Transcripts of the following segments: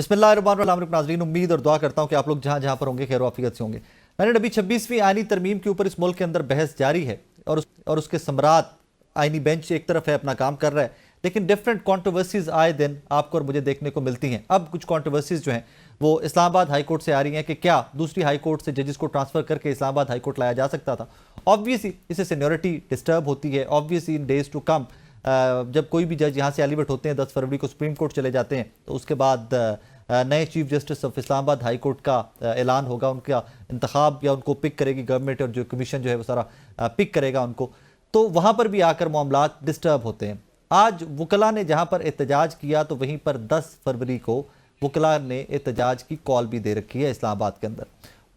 बिस्मिल्लाहिर्रहमानिर्रहीम नाज़रीन, उम्मीद और दुआ करता हूँ कि आप लोग जहाँ जहाँ पर होंगे खैर आफियत से होंगे। नाज़रीन, अभी 26वीं आईनी तरमीम के ऊपर इस मुल्क के अंदर बहस जारी है और उसके सम्राट आईनी बेंच एक तरफ है, अपना काम कर रहा है, लेकिन डिफरेंट कॉन्ट्रोवर्सीज आए दिन आपको और मुझे देखने को मिलती हैं। अब कुछ कॉन्ट्रोवर्सीज जो हैं वो इस्लामाबाद हाई कोर्ट से आ रही हैं कि क्या दूसरी हाई कोर्ट से जजेस को ट्रांसफ़र करके इस्लामाबाद हाई कोर्ट लाया जा सकता था। ऑब्वियसली इससे सीनियरिटी डिस्टर्ब होती है। Obviously in days to come जब कोई भी जज यहाँ से एलिवेट होते हैं 10 फरवरी को सुप्रीम कोर्ट चले जाते हैं, तो उसके बाद नए chief justice of Islamabad high court का ऐलान होगा, उनका इंतखाब या उनको पिक करेगी गवर्नमेंट और जो कमीशन जो है वो सारा पिक करेगा उनको। तो वहाँ पर भी आकर मामलात डिस्टर्ब होते हैं। आज वकला ने जहाँ पर एहतजाज किया तो वहीं पर 10 फरवरी को वकला ने एहतजाज की कॉल भी दे रखी है इस्लामाबाद के अंदर।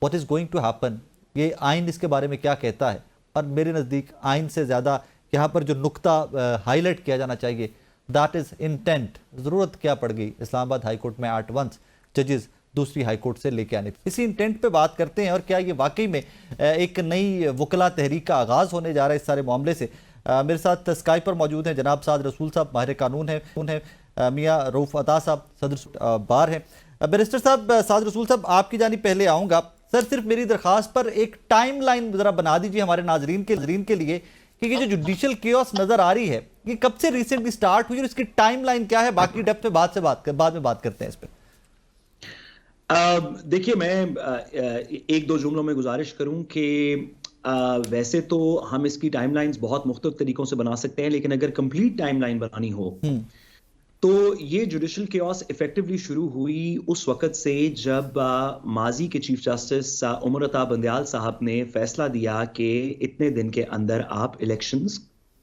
What is going to happen, ये आइन इसके बारे में क्या कहता है? और मेरे नज़दीक आइन से ज़्यादा यहाँ पर जो नुक्ता हाईलाइट किया जाना चाहिए दैट इज़ इंटेंट। ज़रूरत क्या पड़ गई इस्लामाबाद हाई कोर्ट में एट वंस जजेस दूसरी हाई कोर्ट से लेके आने? इसी इंटेंट पे बात करते हैं और क्या ये वाकई में एक नई वकला तहरीक का आगाज़ होने जा रहा है इस सारे मामले से। मेरे साथ स्काइप पर मौजूद हैं जनाब साद रसूल साहब, माहिर कानून है मियाँ रऊफ अता साहब, सदर बार हैं। बैरिस्टर साहब, साद रसूल साहब आपकी जानी पहले आऊँगा। सर, सिर्फ मेरी दरख्वास्त पर एक टाइम लाइन ज़रा बना दीजिए हमारे नाजरीन के लिए कि ये जो जुडिशल केओस नजर आ रही है ये कब से रिसेंटली स्टार्ट हुई और इसकी टाइमलाइन क्या है? बाकी डेप्थ में बाद में बात करते हैं इस पे। देखिए, मैं एक दो जुमलों में गुजारिश करूं कि वैसे तो हम इसकी टाइमलाइंस बहुत मुख्तलिफ तरीकों से बना सकते हैं, लेकिन अगर कंप्लीट टाइमलाइन बनानी हो तो ये जुडिशल केओस इफेक्टिवली शुरू हुई उस वक्त से जब माजी के चीफ जस्टिस उमर अता बंदयाल साहब ने फैसला दिया कि इतने दिन के अंदर आप इलेक्शंस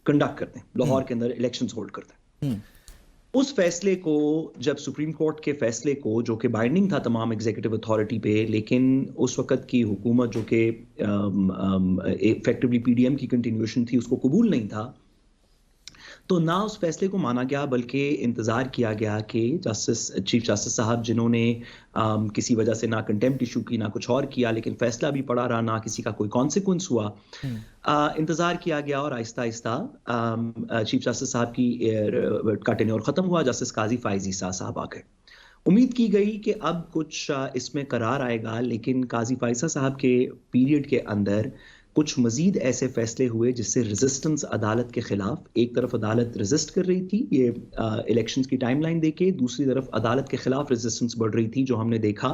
कंडक्ट करते हैं, लाहौर के अंदर इलेक्शंस होल्ड करते हैं। उस फैसले को, जब सुप्रीम कोर्ट के फैसले को, जो कि बाइंडिंग था तमाम एग्जीक्यूटिव अथॉरिटी पे, लेकिन उस वक्त की हुकूमत जो कि इफेक्टिवली पीडीएम की कंटिन्यूएशन थी, उसको कबूल नहीं था, तो ना उस फैसले को माना गया बल्कि इंतज़ार किया गया कि चीफ जस्टिस साहब जिन्होंने किसी वजह से ना कंटेम्प्ट इशू की ना कुछ और किया, लेकिन फैसला भी पड़ा रहा, ना किसी का कोई कॉन्सिक्वेंस हुआ, इंतज़ार किया गया और आहिस्ता आहिस्ता चीफ जस्टिस साहब का टेन्योर ख़त्म हुआ। जस्टिस काजी फाइज ईसा साहब आ गए। उम्मीद की गई कि अब कुछ इसमें करार आएगा, लेकिन काजी फाइजा साहब के पीरियड के अंदर कुछ मजीद ऐसे फैसले हुए जिससे रेजिस्टेंस अदालत के खिलाफ, एक तरफ अदालत रेजिस्ट कर रही थी ये इलेक्शंस की टाइमलाइन देके, दूसरी तरफ अदालत के खिलाफ रेजिस्टेंस बढ़ रही थी, जो हमने देखा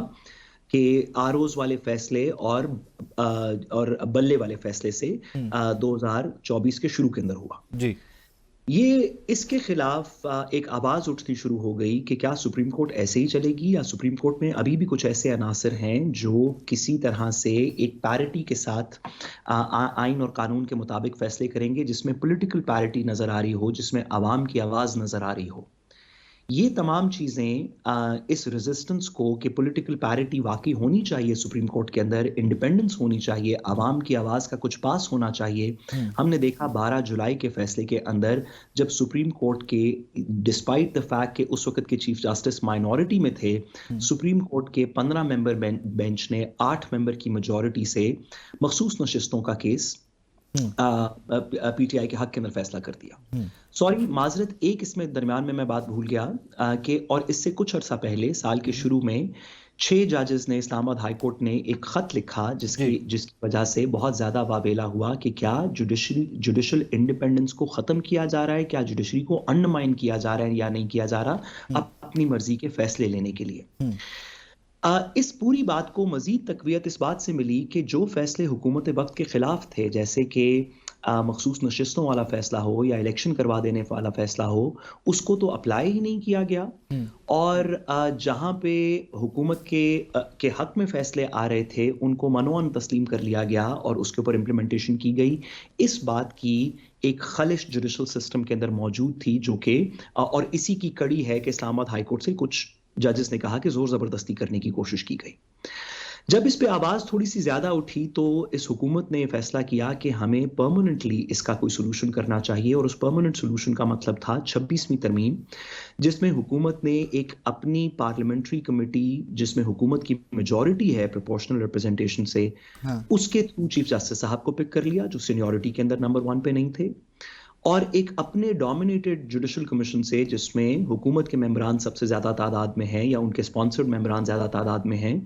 कि आरओज वाले फैसले और बल्ले वाले फैसले से 2024 के शुरू के अंदर हुआ जी। ये इसके खिलाफ एक आवाज उठनी शुरू हो गई कि क्या सुप्रीम कोर्ट ऐसे ही चलेगी या सुप्रीम कोर्ट में अभी भी कुछ ऐसे अनासर हैं जो किसी तरह से एक पैरिटी के साथ आइन और कानून के मुताबिक फैसले करेंगे, जिसमें पॉलिटिकल पैरिटी नजर आ रही हो, जिसमें आवाम की आवाज नजर आ रही हो। ये तमाम चीज़ें इस रेजिस्टेंस को कि पॉलिटिकल पैरिटी वाकई होनी चाहिए सुप्रीम कोर्ट के अंदर, इंडिपेंडेंस होनी चाहिए, आवाम की आवाज़ का कुछ पास होना चाहिए। हमने देखा 12 जुलाई के फैसले के अंदर जब सुप्रीम कोर्ट के, डिस्पाइट द फैक्ट कि उस वक्त के चीफ जस्टिस माइनॉरिटी में थे, सुप्रीम कोर्ट के 15 मेंबर बेंच ने 8 मेंबर की मेजॉरिटी से मखसूस नशिस्तों का केस पीटीआई के हक के अंदर फैसला कर दिया। सॉरी, माजरत, एक इसमें दरमियान में मैं बात भूल गया कि और इससे कुछ अर्सा पहले साल के शुरू में 6 जजेस ने, इस्लामाबाद हाई कोर्ट ने एक खत लिखा जिसकी वजह से बहुत ज्यादा वाबेला हुआ कि क्या जुडिशल इंडिपेंडेंस को खत्म किया जा रहा है, क्या जुडिशरी को अंडरमाइन किया जा रहा है या नहीं किया जा रहा अपनी मर्जी के फैसले लेने के लिए। इस पूरी बात को मजीद तकवीयत इस बात से मिली कि जो फैसले हुकूमत वक्त के खिलाफ थे, जैसे कि मखसूस नशिस्तों वाला फैसला हो या इलेक्शन करवा देने वाला फैसला हो, उसको तो अप्लाई ही नहीं किया गया। और जहां पे हुकूमत के हक में फैसले आ रहे थे उनको मनोअन तस्लीम कर लिया गया और उसके ऊपर इम्प्लीमेंटेशन की गई। इस बात की एक खलिश जुडिशल सिस्टम के अंदर मौजूद थी, जो कि और इसी की कड़ी है कि इस्लामाबाद हाई कोर्ट से कुछ जजेस ने कहा कि जोर जबरदस्ती करने की कोशिश की गई। जब इस पे आवाज थोड़ी सी ज्यादा उठी तो इस हुकूमत ने फैसला किया कि हमें परमानेंटली इसका कोई सोल्यूशन करना चाहिए, और उस परमानेंट सोल्यूशन का मतलब था 26वीं तरमीम, जिसमें हुकूमत ने एक अपनी पार्लियामेंट्री कमेटी, जिसमें हुकूमत की मेजॉरिटी है प्रोपोर्शनल रिप्रेजेंटेशन से, उसके थ्रू चीफ जस्टिस साहब को पिक कर लिया, जो सीनियरिटी के अंदर नंबर 1 पे नहीं थे, और एक अपने डोमिनेटेड जुडिशल कमीशन से, जिसमें हुकूमत के मेंबरान सबसे ज्यादा तादाद में हैं या उनके स्पॉन्सर्ड मेंबरान ज्यादा तादाद में हैं,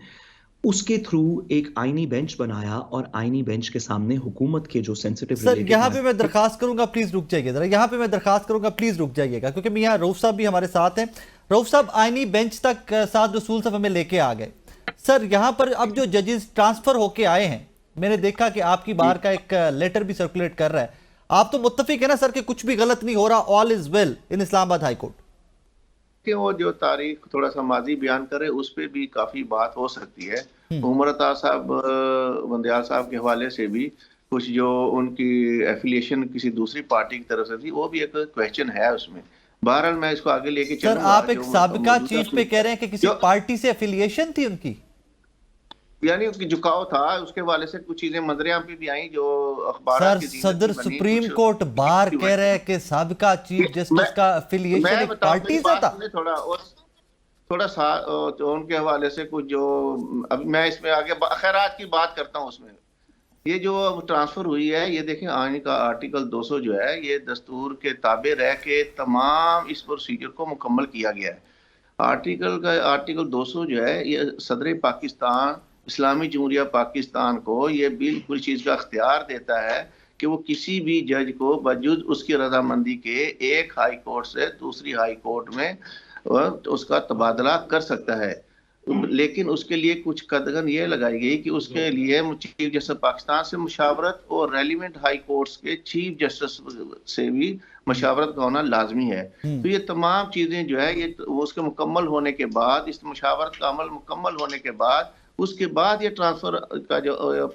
उसके थ्रू एक आईनी बेंच बनाया और आईनी बेंच के सामने हुकूमत के जो सेंसिटिव सर यहाँ पे मैं दरखास्त करूंगा, प्लीज रुक जाइए जरा, यहाँ पे मैं दरखास्त करूंगा, प्लीज रुक जाइएगा, क्योंकि मियां रऊफ साहब भी हमारे साथ हैं। रऊफ साहब, आईनी बेंच तक साद रसूल साहब हमें लेके आ गए। सर यहाँ पर अब जो जजेस ट्रांसफर होके आए हैं, मैंने देखा कि आपकी बार का एक लेटर भी सर्कुलेट कर रहा है, आप तो मुत्तफिक है ना सर कि कुछ भी गलत नहीं हो रहा, all is well in Islamabad high court? कि वो जो तारीख थोड़ा सा माजी बयान करे उस पर भी काफी बात हो सकती है। उमर अता साहब, बंदयाल साहब के हवाले से भी कुछ जो उनकी एफिलिएशन किसी दूसरी पार्टी की तरफ से थी, वो भी एक क्वेश्चन है उसमें। बहरहाल मैं इसको आगे लेके सर आप एक साबिका चीफ पे कह रहे हैं कि किसी पार्टी से एफिलिएशन थी उनकी, यानी उनकी झुकाव था, उसके हवाले से कुछ चीजें मंजरियां पे भी आई जो अखबार सर सदर सुप्रीम कोर्ट बार कह रहे हैं कि साबिका चीफ जस्टिस का एफिलिएशन एक पार्टी से था। थोड़ा सा उनके हवाले से कुछ जो, अब मैं इसमें आगे खैरात की बात करता हूँ। उसमें ये जो ट्रांसफर हुई है, ये देखें आईन का आर्टिकल 200 जो है, ये दस्तूर के ताबे रह के तमाम इस प्रोसीजर को मुकम्मल किया गया है। आर्टिकल 200 जो है, ये सदर पाकिस्तान इस्लामी जमहूरिया पाकिस्तान को ये बिल्कुल चीज़ का अख्तियार देता है कि वो किसी भी जज को बजुज उसकी रजामंदी के एक हाई कोर्ट से दूसरी हाई कोर्ट में उसका तबादला कर सकता है। लेकिन उसके लिए कुछ कदगन ये लगाई गई कि उसके लिए चीफ जस्टिस पाकिस्तान से मुशावरत और रेलिवेंट हाई कोर्ट्स के चीफ जस्टिस से भी मशावरत का होना लाजमी है। तो ये तमाम चीज़ें जो है, ये उसके मुकम्मल होने के बाद, इस मुशावरत का अमल मुकम्मल होने के बाद, उसके बाद ये ट्रांसफर का जो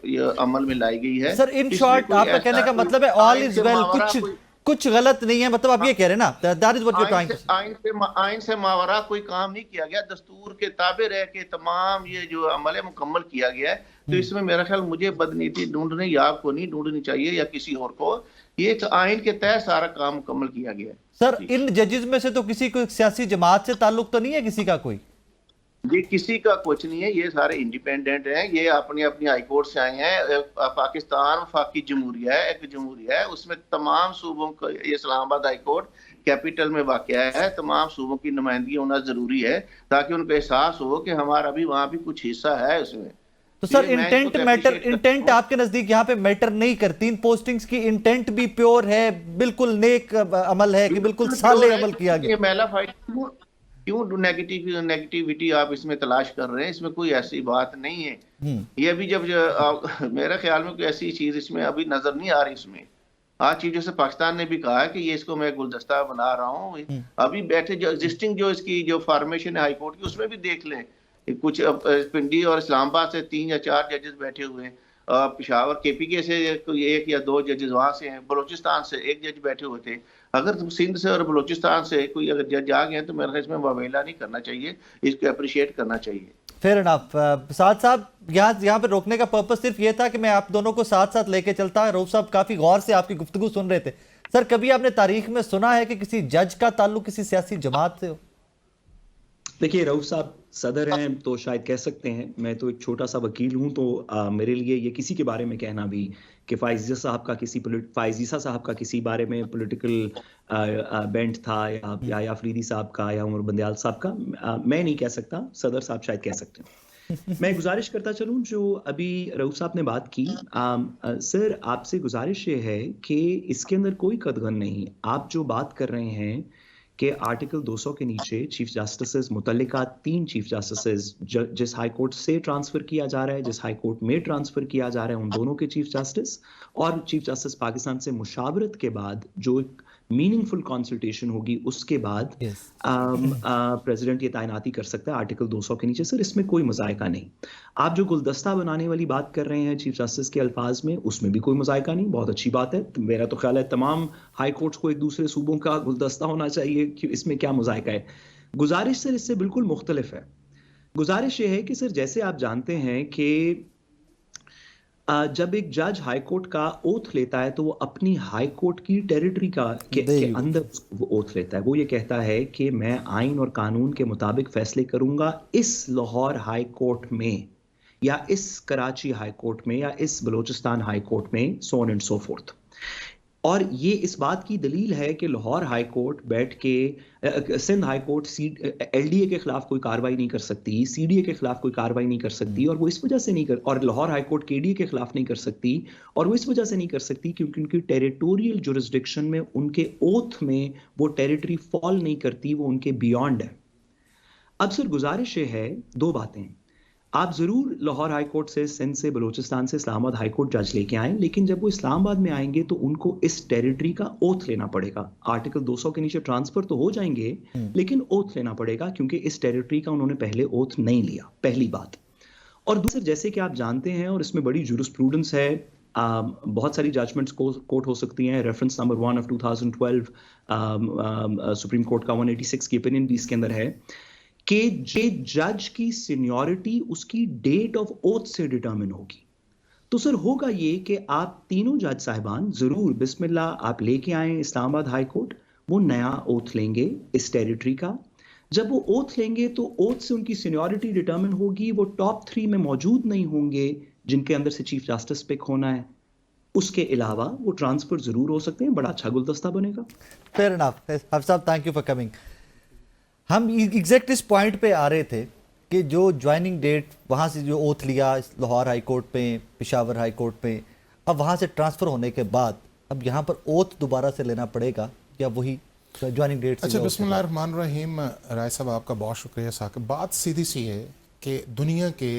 ये अमल में लाई गई है। सर इन शॉर्ट आपका कहने का मतलब है ऑल इज वेल, कुछ गलत नहीं है, मतलब आप ये कह रहे हैं ना, that is what you trying to say. आइन से मावरा कोई काम नहीं किया गया, दस्तूर के ताबे रह के तमाम ये जो अमल है मुकम्मल किया गया है। तो इसमें मेरा ख्याल मुझे बदनीति ढूंढने या आपको नहीं ढूंढनी चाहिए या किसी और को, ये एक आइन के तहत सारा काम मुकम्मल किया गया है। सर इन जजेस में से तो किसी को सियासी जमात से ताल्लुक तो नहीं है किसी का? कोई ये किसी का कुछ नहीं है, ये सारे इंडिपेंडेंट हैं, ये अपनी अपनी हाई कोर्ट से आए हैं। पाकिस्तान वफाकी जमहूरिया है, एक जमहूरिया है, उसमें तमाम सूबों का, ये इस्लामाबाद हाई कोर्ट कैपिटल में वाक़या है, तमाम सूबों की नुमाइंदगी होना जरूरी है ताकि उनको एहसास हो कि हमारा भी वहाँ भी कुछ हिस्सा है उसमें। तो सर इंटेंट आपके नजदीक यहाँ पे मैटर नहीं करती? इन पोस्टिंग्स की इंटेंट भी प्योर है, बिल्कुल नेक अमल है कि बिल्कुल साले अमल किया गया? क्यों नेगेटिविटी आप इसमें तलाश कर रहे हैं? इसमें कोई ऐसी बात नहीं है। ये अभी जब मेरे ख्याल में कोई ऐसी चीज इसमें अभी नजर नहीं आ रही। इसमें आज चीफ जस्टिस पाकिस्तान ने भी कहा है कि ये इसको मैं गुलदस्ता बना रहा हूँ। अभी बैठे जो एग्जिस्टिंग जो इसकी जो फॉर्मेशन है हाई कोर्ट की, उसमें भी देख लें, कुछ पिंडी और इस्लामाबाद से 3 या 4 जजेस बैठे हुए हैं, पिशावर केपीके से 1 या 2 जजेस वहां से हैं, बलोचिस्तान से 1 जज बैठे हुए थे। अगर सिंध से और बलोचिस्तान से कोई अगर जज आ गए तो मेरे ख्याल इसमें वावेला नहीं करना चाहिए, इसको अप्रिशिएट करना चाहिए। Fair enough. साथ साहब यहाँ पे रोकने का पर्पस सिर्फ ये था कि मैं आप दोनों को साथ साथ लेके चलता। रऊफ साहब काफी गौर से आपकी गुफ्तगू सुन रहे थे। सर कभी आपने तारीख में सुना है कि किसी जज का ताल्लुक किसी सियासी जमात से हो? देखिए रऊफ साहब सदर हैं तो शायद कह सकते हैं, मैं तो एक छोटा सा वकील हूं, तो मेरे लिए ये किसी के बारे में कहना भी कि फाइजीसा साहब का किसी बारे में पॉलिटिकल बेंट था या अफरीदी साहब का या उमर बंदयाल साहब का, मैं नहीं कह सकता, सदर साहब शायद कह सकते हैं। मैं गुजारिश करता चलूं, जो अभी रऊफ साहब ने बात की, सर आपसे गुजारिश ये है कि इसके अंदर कोई कदगन नहीं। आप जो बात कर रहे हैं कि आर्टिकल 200 के नीचे चीफ जस्टिस मुतल्लिका 3 चीफ जस्टिस जिस हाई कोर्ट से ट्रांसफर किया जा रहा है, जिस हाई कोर्ट में ट्रांसफर किया जा रहा है, उन दोनों के चीफ जस्टिस और चीफ जस्टिस पाकिस्तान से मुशावरत के बाद जो एक मीनिंगफुल कंसल्टेशन होगी, उसके बाद प्रेसिडेंट ये तैनाती कर सकता है आर्टिकल 200 के नीचे। सर इसमें कोई मजायका नहीं। आप जो गुलदस्ता बनाने वाली बात कर रहे हैं चीफ जस्टिस के अल्फाज में, उसमें भी कोई मजायका नहीं, बहुत अच्छी बात है। मेरा तो ख्याल है तमाम हाई कोर्ट्स को एक दूसरे सूबों का गुलदस्ता होना चाहिए, कि इसमें क्या मजायका है। गुजारिश सर इससे बिल्कुल मुख्तलिफ है। गुजारिश ये है कि सर जैसे आप जानते हैं कि जब एक जज हाई कोर्ट का ओथ लेता है तो वो अपनी हाई कोर्ट की टेरिटरी के अंदर वो ओथ लेता है। वो ये कहता है कि मैं आइन और कानून के मुताबिक फैसले करूंगा इस लाहौर हाई कोर्ट में या इस कराची हाई कोर्ट में या इस बलोचिस्तान हाई कोर्ट में, so on and so fourth. और ये इस बात की दलील है कि लाहौर हाई कोर्ट बैठ के सिंध हाई कोर्ट एलडीए के खिलाफ कोई कार्रवाई नहीं कर सकती, सीडीए के खिलाफ कोई कार्रवाई नहीं कर सकती, और वो इस वजह से नहीं कर, और लाहौर हाई कोर्ट केडीए के खिलाफ नहीं कर सकती, और वो इस वजह से नहीं कर सकती क्योंकि उनकी टेरिटोरियल जुरिस्डिक्शन में, उनके ओथ में वो टेरिटरी फॉल नहीं करती, वो उनके बियॉन्ड है। अब सर गुजारिश है दो बातें, आप जरूर लाहौर हाई कोर्ट से, सिंध से, बलूचिस्तान से इस्लामाबाद हाई कोर्ट जज लेके आए, लेकिन जब वो इस्लामाबाद में आएंगे तो उनको इस टेरिटरी का ओथ लेना पड़ेगा। आर्टिकल 200 के नीचे ट्रांसफर तो हो जाएंगे लेकिन ओथ लेना पड़ेगा क्योंकि इस टेरिटरी का उन्होंने पहले ओथ नहीं लिया, पहली बात। और दूसरा, जैसे कि आप जानते हैं और इसमें बड़ी जुरिस्प्रूडेंस है, बहुत सारी जजमेंट्स कोर्ट हो सकती हैं, reference number 1 of 2012 supreme court का 186 की ओपिनियन भी इसके अंदर है कि जज की सीनियरिटी उसकी डेट ऑफ ओथ से डिटरमिन होगी। तो सर होगा ये कि आप तीनों जज साहिबान जरूर बिस्मिल्लाह आप लेके आए इस्लामाबाद हाई कोर्ट, वो नया ओथ लेंगे इस टेरिटरी का। जब वो ओथ लेंगे तो ओथ से उनकी सीनियरिटी डिटरमिन होगी, वो टॉप 3 में मौजूद नहीं होंगे जिनके अंदर से चीफ जस्टिस पिक होना है। उसके अलावा वो ट्रांसफर जरूर हो सकते हैं, बड़ा अच्छा गुलदस्ता बनेगा। Fair enough. हफ्स साहब, थैंक यू फॉर कमिंग। हम एग्जैक्ट इस पॉइंट पे आ रहे थे कि जो ज्वाइनिंग डेट वहाँ से जो ओथ लिया लाहौर हाई कोर्ट पे, पेशावर हाई कोर्ट पे, अब वहाँ से ट्रांसफ़र होने के बाद अब यहाँ पर ओथ दोबारा से लेना पड़ेगा या वही ज्वाइनिंग डेट से? अच्छा, बिस्मिल्लाहिर्रहमानिर्रहीम। राय साहब आपका बहुत शुक्रिया। साकिब, बात सीधी सी है कि दुनिया के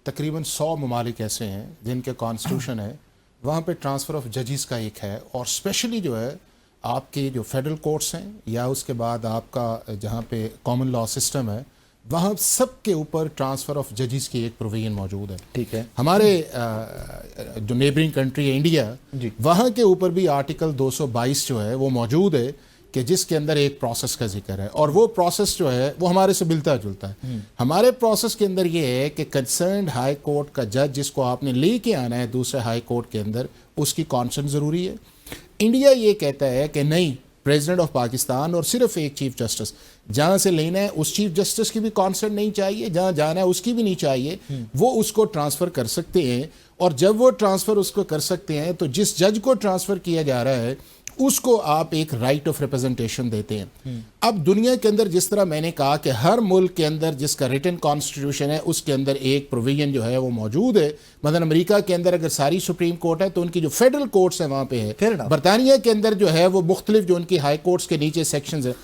तकरीबन 100 ममालिक ऐसे हैं जिनके कॉन्स्टिट्यूशन है, वहाँ पे ट्रांसफ़र ऑफ जजेस का एक है, और स्पेशली जो है आपके जो फेडरल कोर्ट्स हैं या उसके बाद आपका जहाँ पे कॉमन लॉ सिस्टम है, वहाँ सब के ऊपर ट्रांसफ़र ऑफ जजेस की एक प्रोविजन मौजूद है। ठीक है। हमारे जो नेबरिंग कंट्री है इंडिया, वहाँ के ऊपर भी आर्टिकल 222 जो है वो मौजूद है कि जिसके अंदर एक प्रोसेस का जिक्र है, और वो प्रोसेस जो है वो हमारे से मिलता जुलता है। हमारे प्रोसेस के अंदर ये है कि कंसर्न्ड हाई कोर्ट का जज जिसको आपने लेके आना है दूसरे हाई कोर्ट के अंदर, उसकी कॉन्सेंट ज़रूरी है। इंडिया ये कहता है कि नहीं, प्रेसिडेंट ऑफ पाकिस्तान और सिर्फ एक चीफ जस्टिस, जहाँ से लेना है उस चीफ जस्टिस की भी कॉन्सेंट नहीं चाहिए, जहाँ जाना है उसकी भी नहीं चाहिए, वो उसको ट्रांसफ़र कर सकते हैं। और जब वो ट्रांसफ़र उसको कर सकते हैं तो जिस जज को ट्रांसफ़र किया जा रहा है उसको आप एक राइट ऑफ रिप्रेजेंटेशन देते हैं। अब दुनिया के अंदर जिस तरह मैंने कहा कि हर मुल्क के अंदर जिसका रिटन कॉन्स्टिट्यूशन है उसके अंदर एक प्रोविजन जो है वो मौजूद है। मतलब अमेरिका के अंदर अगर सारी सुप्रीम कोर्ट है तो उनकी जो फेडरल कोर्ट्स है वहाँ पे है। बरतानिया के अंदर जो है वो मुख्तलिफ जो उनकी हाई कोर्ट्स के नीचे सेक्शंस है।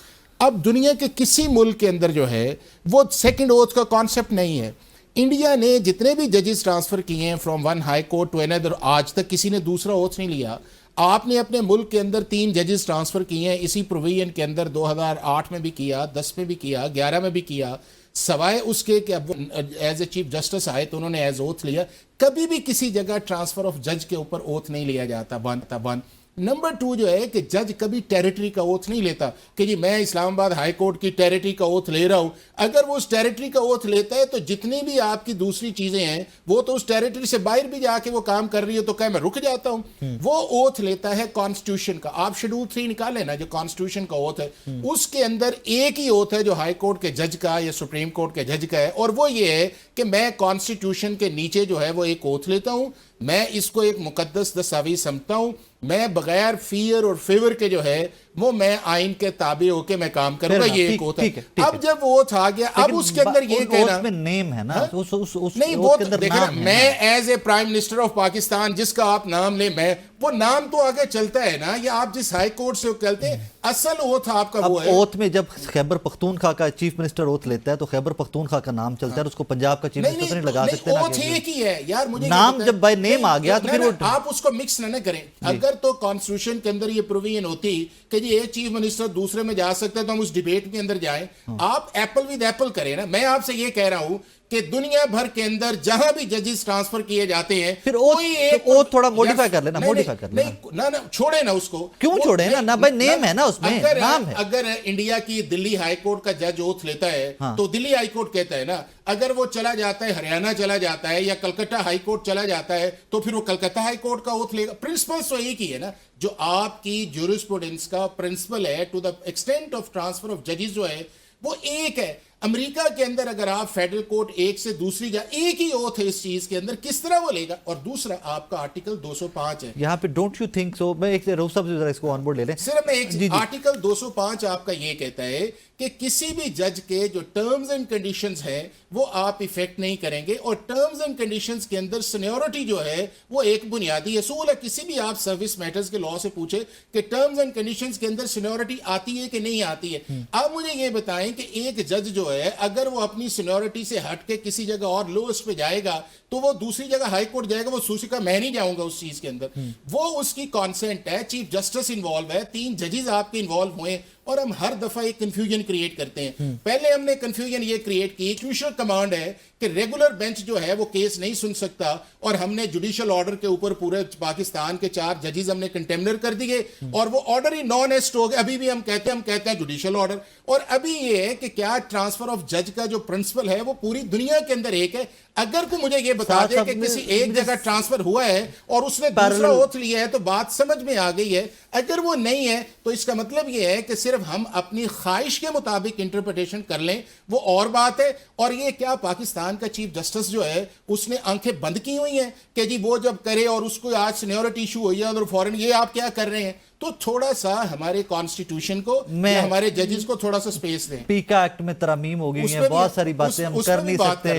अब दुनिया के किसी मुल्क के अंदर जो है वो सेकेंड ओथ का कॉन्सेप्ट नहीं है। इंडिया ने जितने भी जजेस ट्रांसफ़र किए हैं from one high court to another, आज तक किसी ने दूसरा ओथ नहीं लिया। आपने अपने मुल्क के अंदर 3 जजेस ट्रांसफ़र किए हैं इसी प्रोविजन के अंदर, 2008 में भी किया, 10 में भी किया, 11 में भी किया, सवाए उसके कि अब एज ए चीफ जस्टिस आए तो उन्होंने एज ओथ लिया। कभी भी किसी जगह ट्रांसफ़र ऑफ जज के ऊपर ओथ नहीं लिया जाता। बंद। नंबर 2 जो है कि जज कभी टेरिटरी का ओथ नहीं लेता कि जी मैं इस्लामाबाद हाई कोर्ट की टेरिटरी का ओथ ले रहा हूं। अगर वो उस टेरिटरी का ओथ लेता है तो जितनी भी आपकी दूसरी चीजें हैं वो तो उस टेरिटरी से बाहर भी जाके वो काम कर रही हो तो क्या मैं रुक जाता हूं? वो ओथ लेता है कॉन्स्टिट्यूशन का। आप शेड्यूल 3 निकाले ना, जो कॉन्स्टिट्यूशन का ओथ है उसके अंदर एक ही ओथ है जो हाई कोर्ट के जज का या सुप्रीम कोर्ट के जज का है, और वो ये है कि मैं कॉन्स्टिट्यूशन के नीचे जो है वो एक ओथ लेता हूं, मैं इसको एक मुकद्दस दस्तावेज समझता हूं, मैं बगैर फियर और फेवर के जो है वो मैं आइन के ताबे होके मैं काम करूंगा। ये एक होता है। अब जब वो था गया, अब उसके अंदर ये कहना में नेम है ना, नहीं वो देखना, मैं as a prime minister of Pakistan जिसका आप नाम ले, मैं वो नाम तो आगे चलता है ना, या आप जिस हाई कोर्ट से कहते हैं असल ओथ आपका वो है। ओथ में जब खैबर पख्तूनख्वा का चीफ मिनिस्टर ओथ लेता है तो खैबर पख्तूनख्वा का नाम चलता है, उसको पंजाब का चीफ मिनिस्टर नहीं लगा सकते ना। ओथ एक ही है यार, मुझे नाम जब बाय नेम आ गया तो फिर वो आप उसको मिक्स ना करें। अगर तो कॉन्स्टिट्यूशन के अंदर ये प्रोविजन होती कि जी एक चीफ मिनिस्टर दूसरे में जा सकता है तो हम उस डिबेट के अंदर जाएं। आप एप्पल विद एप्पल करें ना। मैं आपसे ये कह रहा हूं कि दुनिया भर के अंदर जहां भी जजेस ट्रांसफर किए जाते हैं फिर ओथ थोड़ा मॉडिफाई कर लेना, मॉडिफाई कर लेना। ना छोड़े ना उसको, क्यों छोड़े ना भाई, नेम है ना उसमें, नाम है। अगर इंडिया की दिल्ली हाई कोर्ट का जज ओथ लेता है तो दिल्ली हाई कोर्ट कहता है ना, अगर वो चला जाता है हरियाणा चला जाता है या कलकत्ता हाई कोर्ट चला जाता है तो फिर वो कलकत्ता हाई कोर्ट का ओथ लेगा। प्रिंसिपल तो एक ही है ना, जो आपकी ज्यूरिस्प्रूडेंस का प्रिंसिपल है to the extent of transfer of जजेस जो है वो एक है। अमेरिका के अंदर अगर आप फेडरल कोर्ट एक से दूसरी एक ही ओथ है इस चीज के अंदर, किस तरह वो लेगा? और दूसरा आपका आर्टिकल 205 है यहाँ पे डोंट यू थिंक सो, मैं एक रोहफ साहब से जरा इसको ऑन बोर्ड ले लें। सिर्फ मैं जी, एक आर्टिकल 205 आपका ये कहता है कि किसी भी जज के जो टर्म्स एंड कंडीशंस है वो आप इफेक्ट नहीं करेंगे, और टर्म्स एंड कंडीशंस के अंदर सीनियरिटी जो है वो एक बुनियादी असूल है। किसी भी आप सर्विस मैटर्स के लॉ से पूछे कि टर्म्स एंड कंडीशंस के अंदर सीनियरिटी आती है कि नहीं आती है। आप मुझे ये बताएं कि एक जज जो है अगर वो अपनी सीनियरिटी से हट के किसी जगह और लोएस्ट पे जाएगा तो वो दूसरी जगह हाई कोर्ट जाएगा, वो सूची का मैं नहीं जाऊंगा उस चीज के अंदर, वो उसकी कॉन्सेंट है, चीफ जस्टिस इन्वॉल्व है, 3 जजेस आपके इन्वॉल्व हुए, और हम हर दफा एक कंफ्यूजन क्रिएट करते हैं। पहले हमने कंफ्यूजन ये क्रिएट की, जुडिशियल कमांड है कि रेगुलर बेंच जो है वो केस नहीं सुन सकता, और हमने जुडिशियल ऑर्डर के ऊपर पूरे पाकिस्तान के 4 जजेस हमने कंटेम्नर कर दिए, और वो ऑर्डर ही नॉन एस्ट हो गया। अभी भी हम कहते हैं जुडिशियल ऑर्डर। और अभी ये है कि क्या ट्रांसफर ऑफ जज का जो प्रिंसिपल है वो पूरी दुनिया के अंदर एक है। अगर कोई मुझे ये बता दे कि किसी एक जगह ट्रांसफर हुआ है और उसने दूसरा ओथ लिया है तो बात समझ में आ गई है। अगर वो नहीं है तो इसका मतलब ये है कि सिर्फ हम अपनी ख्वाहिश के मुताबिक इंटरप्रिटेशन कर लें, वो और बात है। और ये क्या पाकिस्तान का चीफ जस्टिस जो है उसने आंखें बंद की हुई हैं कि जी वो जब करे और उसको आज सीनियरिटी इशू हुई है और फॉरेन, ये आप क्या कर रहे हैं? तो थोड़ा सा हमारे कॉन्स्टिट्यूशन को, हमारे जजेस को थोड़ा सा स्पेस दें। पीका एक्ट में तरमीम हो गई है, बहुत सारी बातें हम कर नहीं सकते,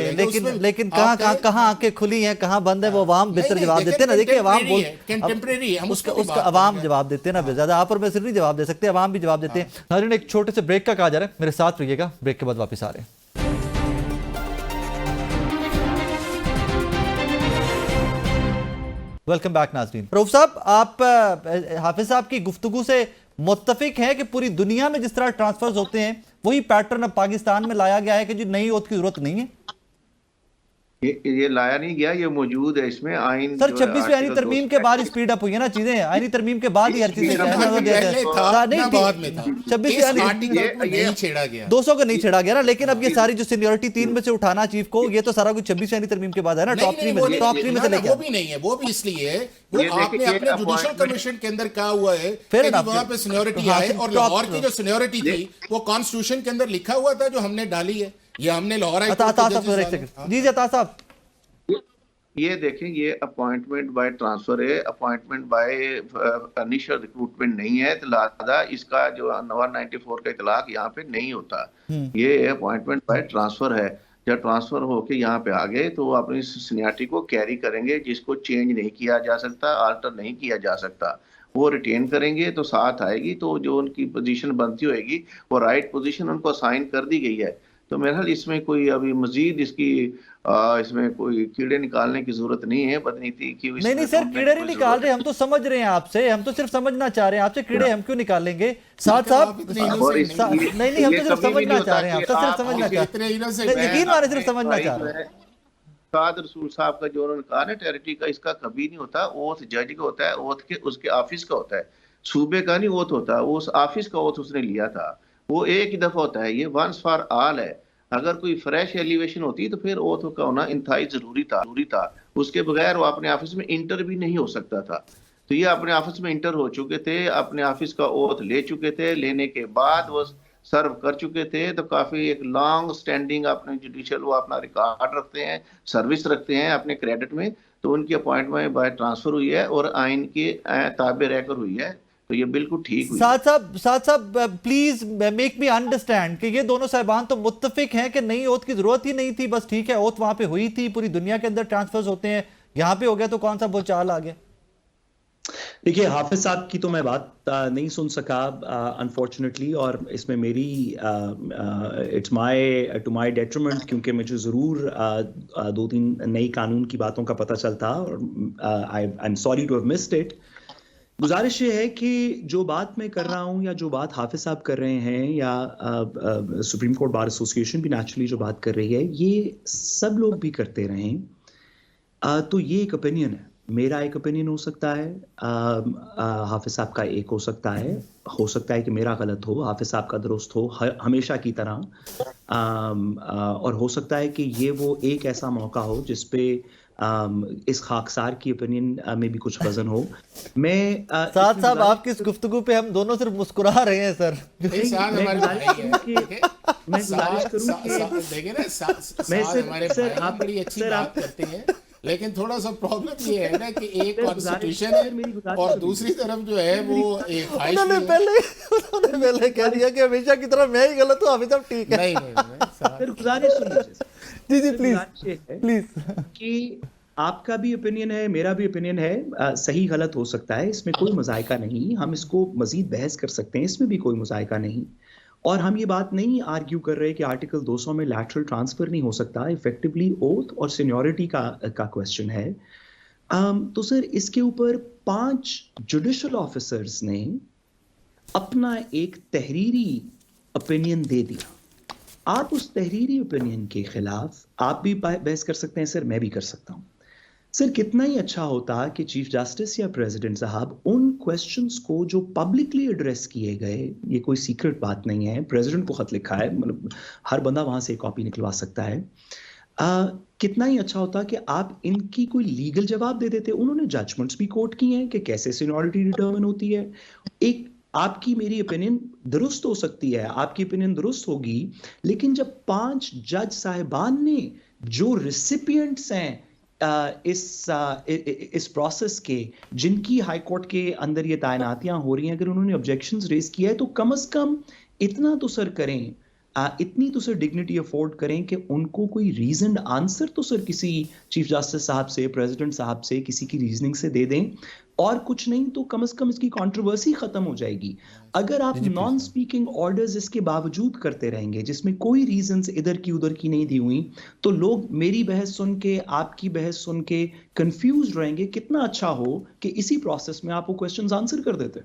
लेकिन कहाँ आंखें खुली हैं, कहाँ बंद है, वो अवाम बेहतर जवाब देते हैं ना। देखिए अवाम कंटेम्परेरी है, उसका अवाम जवाब देते हैं ना, ज्यादा आप और मैं सिर्फ नहीं जवाब दे सकते, अवाम भी जवाब देते हैं। नाज़रीन, एक छोटे से ब्रेक का कहा जा रहा है, मेरे साथ रहिएगा, ब्रेक के बाद वापस आ रहे हैं। वेलकम बैक नाज़रीन। रऊफ साहब, आप हाफिज साहब की गुफ्तगू से मुत्तफिक हैं कि पूरी दुनिया में जिस तरह ट्रांसफर्स होते हैं वही पैटर्न अब पाकिस्तान में लाया गया है कि जो नई ओथ की जरूरत नहीं है? ये लाया नहीं गया, ये मौजूद है इसमें आइन। सर 26वीं आईनी तरमीम के बाद स्पीड अप हुई है ना चीजें, आईनी तरमीम के बाद ही हर चीज 200 का नहीं छेड़ा गया ना, लेकिन अब ये सारी जो सीनियरिटी 3 में से उठाना चीफ को, ये तो सारा कुछ 26वीं आईनी तरमीम के बाद है ना, टॉप 3 में से लेके। वो भी नहीं है, वो भी इसलिए आपने अपने जुडिशियल कमीशन के अंदर कहा हुआ है फिर वहां पे सीनियरिटी आए, और लाहौर की जो सीनियरिटी थी वो कॉन्स्टिट्यूशन के अंदर लिखा हुआ था जो हमने डाली है, ये हमने लाहौर जी अता साहब, ये देखें, ये अपॉइंटमेंट बाय ट्रांसफर है, अपॉइंटमेंट बाय इनिशियल रिक्रूटमेंट नहीं है, तो लिहाजा इसका जो 194 का इतलाक यहाँ पे नहीं होता। ये अपॉइंटमेंट बाय ट्रांसफर है। जब ट्रांसफर होके यहाँ पे आ गए तो वो अपनी सीनियरिटी को कैरी करेंगे, जिसको चेंज नहीं किया जा सकता, आल्टर नहीं किया जा सकता, वो रिटेन करेंगे तो साथ आएगी। तो जो उनकी पोजीशन बनती होगी वो राइट पोजीशन उनको असाइन कर दी गई है। तो मेरे ख्याल इसमें कोई अभी मजीद इसमें कोई कीड़े निकालने की जरूरत नहीं है बदनीति की। नहीं सर, कीड़े नहीं निकाल रहे, हम तो समझ रहे हैं आपसे, हम तो सिर्फ समझना चाह रहे हैं आपसे, कीड़े हम क्यों निकालेंगे? साथ साहब नहीं, हम तो सिर्फ समझना चाह रहे हैं आपसे, सिर्फ समझना चाह रहे हैं, यकीन माने सिर्फ समझना चाह रहे हैं। साद रसूल साहब का जो उन्होंने कहा ना, टेरिटरी का इसका कभी नहीं होता, ओथ जज का होता है, ओथ के उसके ऑफिस का होता है, सूबे का नहीं ओथ होता, वो उस ऑफिस का ओथ उसने लिया था, वो एक ही दफा होता है, ये वंस फॉर ऑल है। अगर कोई फ्रेश एलिवेशन होती तो फिर ओथ का होना इंतहाई जरूरी था। उसके बगैर वो अपने ऑफिस में इंटर भी नहीं हो सकता था। तो ये अपने ऑफिस में इंटर हो चुके थे, अपने ऑफिस का ओथ ले चुके थे, लेने के बाद वो सर्व कर चुके थे। तो काफी एक लॉन्ग स्टैंडिंग अपने जुडिशियल वो अपना रिकॉर्ड रखते हैं, सर्विस रखते हैं अपने क्रेडिट में। तो उनकी अपॉइंटमेंट बाय ट्रांसफर हुई है और आइन के ताबे रहकर हुई है, तो ये बिल्कुल ठीक हुई। साथ साहब प्लीज मेक मी अंडरस्टैंड कि ये दोनों साहिबान तो मुत्तफिक हैं कि नई ओथ की जरूरत ही नहीं थी, बस ठीक है ओथ वहां पे हुई थी, पूरी दुनिया के अंदर ट्रांसफर्स होते हैं, यहाँ पे हो गया तो कौन सा बोलचाल आ गया? देखिए, हाफिज साहब की तो मैं बात नहीं सुन सका अनफॉर्चुनेटली, और इसमें मेरी इट्स टू माय डेट्रीमेंट, क्योंकि मुझे ज़रूर 2-3 नई कानून की बातों का पता चलता, और I am sorry to have missed it. गुजारिश ये है कि जो बात मैं कर रहा हूँ या जो बात हाफिज साहब कर रहे हैं या सुप्रीम कोर्ट बार एसोसिएशन भी नेचुरली जो बात कर रही है, ये सब लोग भी करते रहें। तो ये एक ओपिनियन है, मेरा एक ओपिनियन हो सकता है, हाफिज साहब का एक हो सकता है कि मेरा गलत हो, हाफिज साहब का दुरुस्त हो, हमेशा की तरह। और हो सकता है कि ये वो एक ऐसा मौका हो जिस पे इस खाकसार की ओपिनियन में भी कुछ वजन हो। मैं साथ साहब आपकी इस गुफ्तगू पे हम दोनों सिर्फ मुस्कुरा रहे हैं सर। मैं गुजारिश करूं कि देखिए ना साथ हमारे भाई बड़ी अच्छी बात करते हैं, लेकिन थोड़ा सा प्रॉब्लम ये है ना कि एक कॉन्स्टिट्यूशन है और दूसरी तरफ जो है वो एक उन्होंने पहले कह दिया कि हमेशा की तरह मैं ही गलत हूँ, अभी तक ठीक है। नहीं गुजारिश सुनिए जी प्लीज कि आपका भी ओपिनियन है, मेरा भी ओपिनियन है, सही गलत हो सकता है, इसमें कोई मुज़ायका नहीं, हम इसको मजीद बहस कर सकते हैं, इसमें भी कोई मुज़ायका नहीं। और हम ये बात नहीं आर्ग्यू कर रहे कि आर्टिकल 200 में लैटरल ट्रांसफर नहीं हो सकता, इफेक्टिवली ओथ और सीनियरिटी का क्वेश्चन है। तो सर इसके ऊपर 5 जुडिशल ऑफिसर्स ने अपना एक तहरीरी ओपिनियन दे दिया। आप उस तहरीरी ओपिनियन के खिलाफ आप भी बहस कर सकते हैं सर, मैं भी कर सकता हूं। सर कितना ही अच्छा होता कि चीफ जस्टिस या प्रेसिडेंट साहब उन क्वेश्चंस को जो पब्लिकली एड्रेस किए गए, ये कोई सीक्रेट बात नहीं है, प्रेसिडेंट को खत लिखा है, मतलब हर बंदा वहां से कॉपी निकलवा सकता है, कितना ही अच्छा होता कि आप इनकी कोई लीगल जवाब दे देते। उन्होंने जजमेंट्स भी कोट किए हैं कि कैसे सीनियरिटी डिटरमिन होती है। एक आपकी मेरी ओपिनियन दुरुस्त हो सकती है, आपकी ओपिनियन दुरुस्त होगी, लेकिन जब 5 जज साहिबान ने जो रिसिपिएंट्स हैं इस प्रोसेस के, जिनकी हाई कोर्ट के अंदर ये तैनातियां हो रही हैं, अगर उन्होंने ऑब्जेक्शंस रेज किया है तो कम से कम इतना तो सर करें, इतनी तो सर डिग्निटी अफोर्ड करें कि उनको कोई रीजन आंसर तो सर किसी चीफ जस्टिस साहब से, प्रेसिडेंट साहब से, किसी की रीजनिंग से दे दें, और कुछ नहीं तो कम से कम इसकी कंट्रोवर्सी खत्म हो जाएगी। अगर आप नॉन स्पीकिंग ऑर्डर्स इसके बावजूद करते रहेंगे जिसमें कोई रीजंस इधर की उधर की नहीं दी हुई, तो लोग मेरी बहस सुन के, आपकी बहस सुन के कंफ्यूज रहेंगे। कितना अच्छा हो कि इसी प्रोसेस में आप वो क्वेश्चंस आंसर कर देते।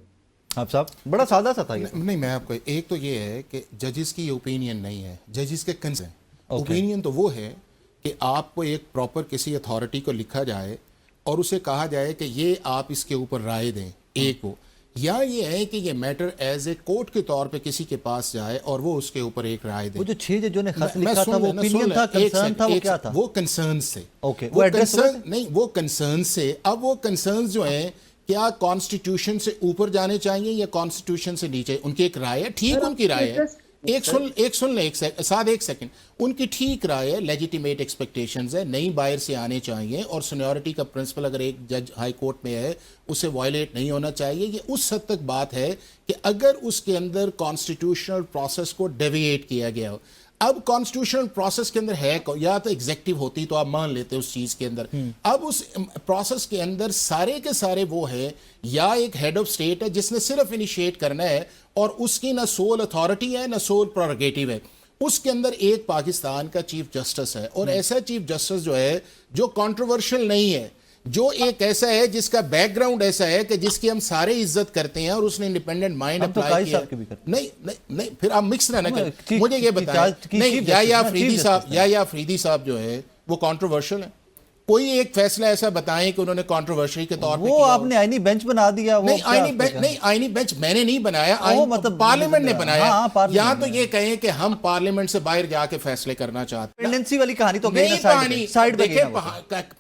आप साहब बड़ा सादा सा था ये। नहीं, मैं आपको एक तो ये है कि जजेस की ओपिनियन नहीं है, जजेस के कंसर्न। ओपिनियन तो वो है कि आपको एक प्रॉपर किसी अथॉरिटी को लिखा जाए और उसे कहा जाए कि ये आप इसके ऊपर राय दें, एक वो, या ये है कि ये मैटर एज ए कोर्ट के तौर पे किसी के पास जाए और वो उसके ऊपर एक राय दे। वो जो 6 जजों ने खत लिखा था वो ओपिनियन था, कंसर्न था, वो क्या था? वो कंसर्न से, ओके, वो कंसर्न नहीं, वो कंसर्न से। अब वो कंसर्न जो है क्या कॉन्स्टिट्यूशन से ऊपर जाने चाहिए या कॉन्स्टिट्यूशन से नीचे, उनकी एक राय है, ठीक उनकी राय है, एक सुन ले एक सेकंड, उनकी ठीक राय है, लेजिटिमेट एक्सपेक्टेशंस है, नई बाहर से आने चाहिए, और सीनियरिटी का प्रिंसिपल अगर एक जज हाई कोर्ट में है उसे वायलेट नहीं होना चाहिए। ये उस हद तक बात है कि अगर उसके अंदर कॉन्स्टिट्यूशनल प्रोसेस को डेविएट किया गया हो। अब कॉन्स्टिट्यूशनल प्रोसेस के अंदर है, या तो एग्जेक्टिव होती तो आप मान लेते उस चीज के अंदर, अब उस प्रोसेस के अंदर सारे के सारे वो है, या एक हेड ऑफ स्टेट है जिसने सिर्फ इनिशिएट करना है और उसकी ना सोल अथॉरिटी है ना सोल प्रोरोगेटिव है, उसके अंदर एक पाकिस्तान का चीफ जस्टिस है, और ऐसा चीफ जस्टिस जो है जो कंट्रोवर्शियल नहीं है, जो एक ऐसा है जिसका बैकग्राउंड ऐसा है कि जिसकी हम सारे इज्जत करते हैं और उसने इंडिपेंडेंट माइंड अप्लाई किया। नहीं, फिर आप मिक्स ना करें, मुझे ये बताएं, नहीं, या अफरीदी साहब जो है वो कंट्रोवर्शियल है? कोई एक फैसला ऐसा बताएं कि उन्होंने कंट्रोवर्शियल के तौर पे वो आपने आईनी बेंच बना दिया। नहीं, आईनी बेंच मैंने नहीं बनाया, मतलब पार्लियामेंट ने बनाया। यहाँ तो ये कहें कि हम पार्लियामेंट से बाहर जाके फैसले करना चाहते हैं। पेंडेंसी वाली कहानी तो नहीं, कहानी देखिए,